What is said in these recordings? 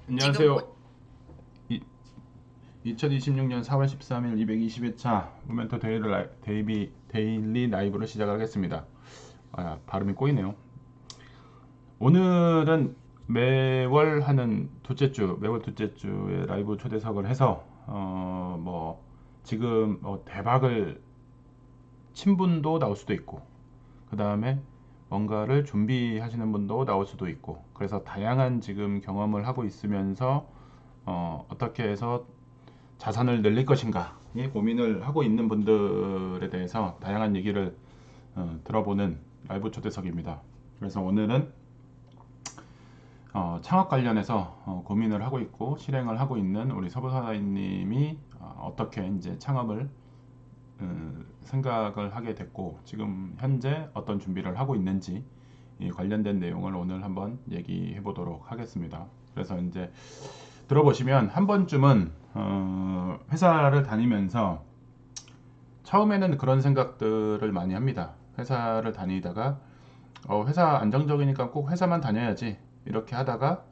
안녕하세요. 2026년 4월 13일 221차 모멘토 데일리 라이브를 시작하겠습니다. 발음이 꼬이네요. 오늘은 매월 둘째 주에 라이브 초대석을 해서 지금 대박을 친 분도 나올 수도 있고, 그 다음에 뭔가를 준비하시는 분도 나올 수도 있고, 그래서 다양한 지금 경험을 하고 있으면서 어떻게 해서 자산을 늘릴 것인가 이 고민을 하고 있는 분들에 대해서 다양한 얘기를 들어보는 라이브 초대석입니다. 그래서 오늘은 창업 관련해서 고민을 하고 있고 실행을 하고 있는 우리 서부사장님이 어떻게 이제 창업을 생각을 하게 됐고 지금 현재 어떤 준비를 하고 있는지 이 관련된 내용을 오늘 한번 얘기해 보도록 하겠습니다. 그래서 이제 들어보시면 한 번쯤은 회사를 다니면서 처음에는 그런 생각들을 많이 합니다. 회사를 다니다가 회사 안정적이니까 꼭 회사만 다녀야지 이렇게 하다가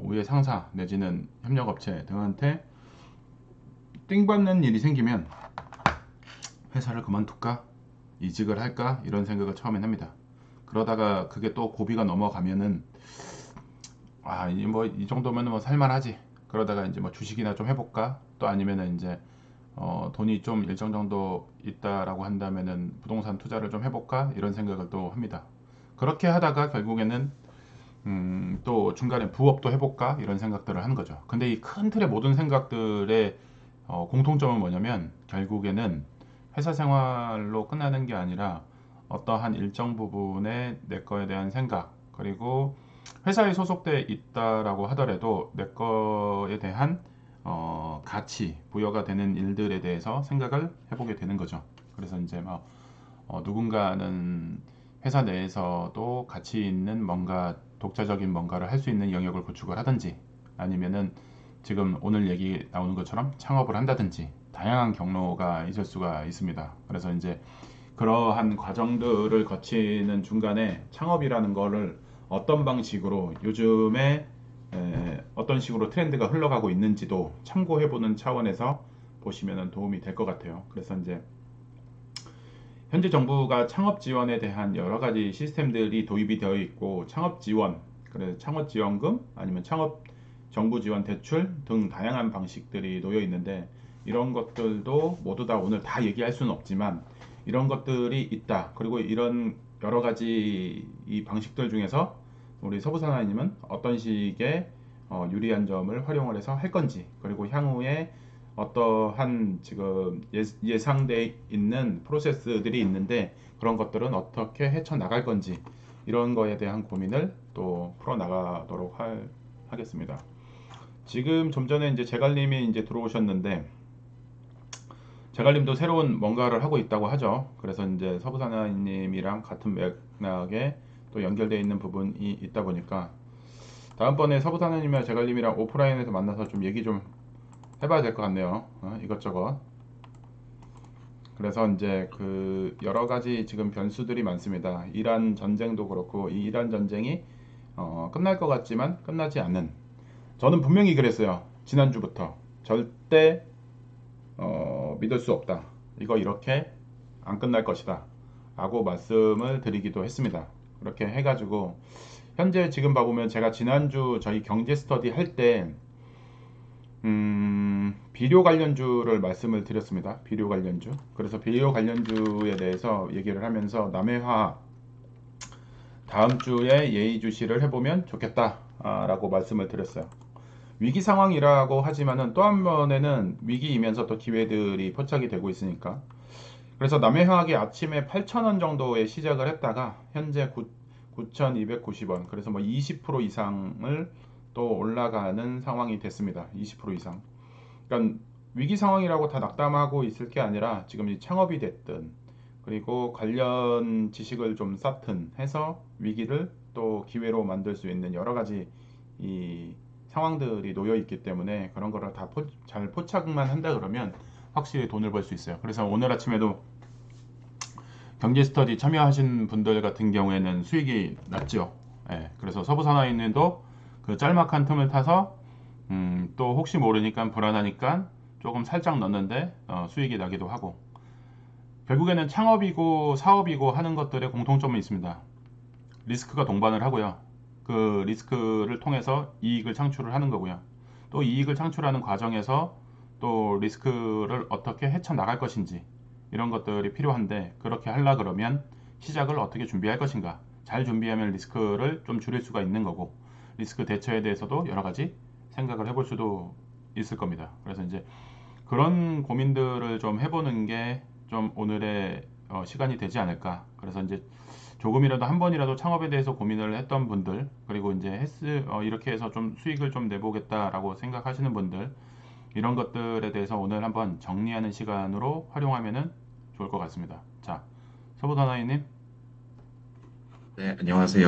위에 상사 내지는 협력업체 등한테 띵받는 일이 생기면 회사를 그만둘까? 이직을 할까? 이런 생각을 처음엔 합니다. 그러다가 그게 또 고비가 넘어가면은 이 정도면 뭐 살만하지. 그러다가 이제 뭐 주식이나 좀 해볼까? 또 아니면은 이제 돈이 좀 일정 정도 있다라고 한다면은 부동산 투자를 좀 해볼까? 이런 생각을 또 합니다. 그렇게 하다가 결국에는 또 중간에 부업도 해볼까? 이런 생각들을 하는 거죠. 근데 이 큰 틀의 모든 생각들의 공통점은 뭐냐면 결국에는 회사 생활로 끝나는 게 아니라 어떠한 일정 부분의 내 거에 대한 생각 그리고 회사에 소속돼 있다라고 하더라도 내 거에 대한 가치 부여가 되는 일들에 대해서 생각을 해보게 되는 거죠. 그래서 이제 누군가는 회사 내에서도 가치 있는 뭔가 독자적인 뭔가를 할 수 있는 영역을 구축을 하든지 아니면은 지금 오늘 얘기 나오는 것처럼 창업을 한다든지 다양한 경로가 있을 수가 있습니다. 그래서 이제 그러한 과정들을 거치는 중간에 창업이라는 거를 어떤 방식으로 요즘에 어떤 식으로 트렌드가 흘러가고 있는지도 참고해보는 차원에서 보시면 도움이 될 것 같아요. 그래서 이제 현재 정부가 창업 지원에 대한 여러 가지 시스템들이 도입이 되어 있고 창업 지원, 그래서 창업 지원금 아니면 창업 정부 지원 대출 등 다양한 방식들이 놓여 있는데 이런 것들도 모두 다 오늘 다 얘기할 수는 없지만 이런 것들이 있다. 그리고 이런 여러 가지 이 방식들 중에서 우리 서부사나님은 어떤 식의 유리한 점을 활용을 해서 할 건지 그리고 향후에 어떠한 지금 예상돼 있는 프로세스들이 있는데 그런 것들은 어떻게 헤쳐나갈 건지 이런 거에 대한 고민을 또 풀어나가도록 하겠습니다. 지금 좀 전에 이제 제갈님이 이제 들어오셨는데 제갈님도 새로운 뭔가를 하고 있다고 하죠. 그래서 이제 서부사나님이랑 같은 맥락에 또 연결되어 있는 부분이 있다 보니까 다음번에 서부사나님이랑 제갈님이랑 오프라인에서 만나서 좀 얘기 좀 해봐야 될 것 같네요. 이것저것. 그래서 이제 그 여러 가지 지금 변수들이 많습니다. 이란 전쟁도 그렇고 이 이란 전쟁이 끝날 것 같지만 끝나지 않는. 저는 분명히 그랬어요. 지난주부터 절대 믿을 수 없다. 이거 이렇게 안 끝날 것이다. 라고 말씀을 드리기도 했습니다. 그렇게 해가지고 현재 지금 봐보면 제가 지난주 저희 경제 스터디 할때 비료 관련주를 말씀을 드렸습니다. 비료 관련주. 그래서 비료 관련주에 대해서 얘기를 하면서 남해화 다음 주에 예의주시를 해보면 좋겠다라고 말씀을 드렸어요. 위기 상황이라고 하지만은 또 한 번에는 위기이면서 또 기회들이 포착이 되고 있으니까. 그래서 남해화학이 아침에 8,000원 정도에 시작을 했다가 현재 9,290원. 그래서 뭐 20% 이상을 또 올라가는 상황이 됐습니다. 20% 이상. 그러니까 위기 상황이라고 다 낙담하고 있을 게 아니라 지금 이 창업이 됐든 그리고 관련 지식을 좀 쌓든 해서 위기를 또 기회로 만들 수 있는 여러 가지 이 상황들이 놓여 있기 때문에 그런 거를 다 잘 포착만 한다 그러면 확실히 돈을 벌 수 있어요. 그래서 오늘 아침에도 경제 스터디 참여하신 분들 같은 경우에는 수익이 났죠. 예, 그래서 서부산하인도 그 짤막한 틈을 타서 또 혹시 모르니까 불안하니까 조금 살짝 넣는데 수익이 나기도 하고, 결국에는 창업이고 사업이고 하는 것들의 공통점은 있습니다. 리스크가 동반을 하고요. 그 리스크를 통해서 이익을 창출을 하는 거고요. 또 이익을 창출하는 과정에서 또 리스크를 어떻게 헤쳐나갈 것인지, 이런 것들이 필요한데, 그렇게 하려 그러면 시작을 어떻게 준비할 것인가, 잘 준비하면 리스크를 좀 줄일 수가 있는 거고, 리스크 대처에 대해서도 여러 가지 생각을 해볼 수도 있을 겁니다. 그래서 이제 그런 고민들을 좀 해보는 게 좀 오늘의 시간이 되지 않을까. 그래서 이제 조금이라도 한 번이라도 창업에 대해서 고민을 했던 분들, 그리고 이제 이렇게 해서 좀 수익을 좀 내보겠다라고 생각하시는 분들, 이런 것들에 대해서 오늘 한번 정리하는 시간으로 활용하면은 좋을 것 같습니다. 자, 서부다나이님. 네, 안녕하세요.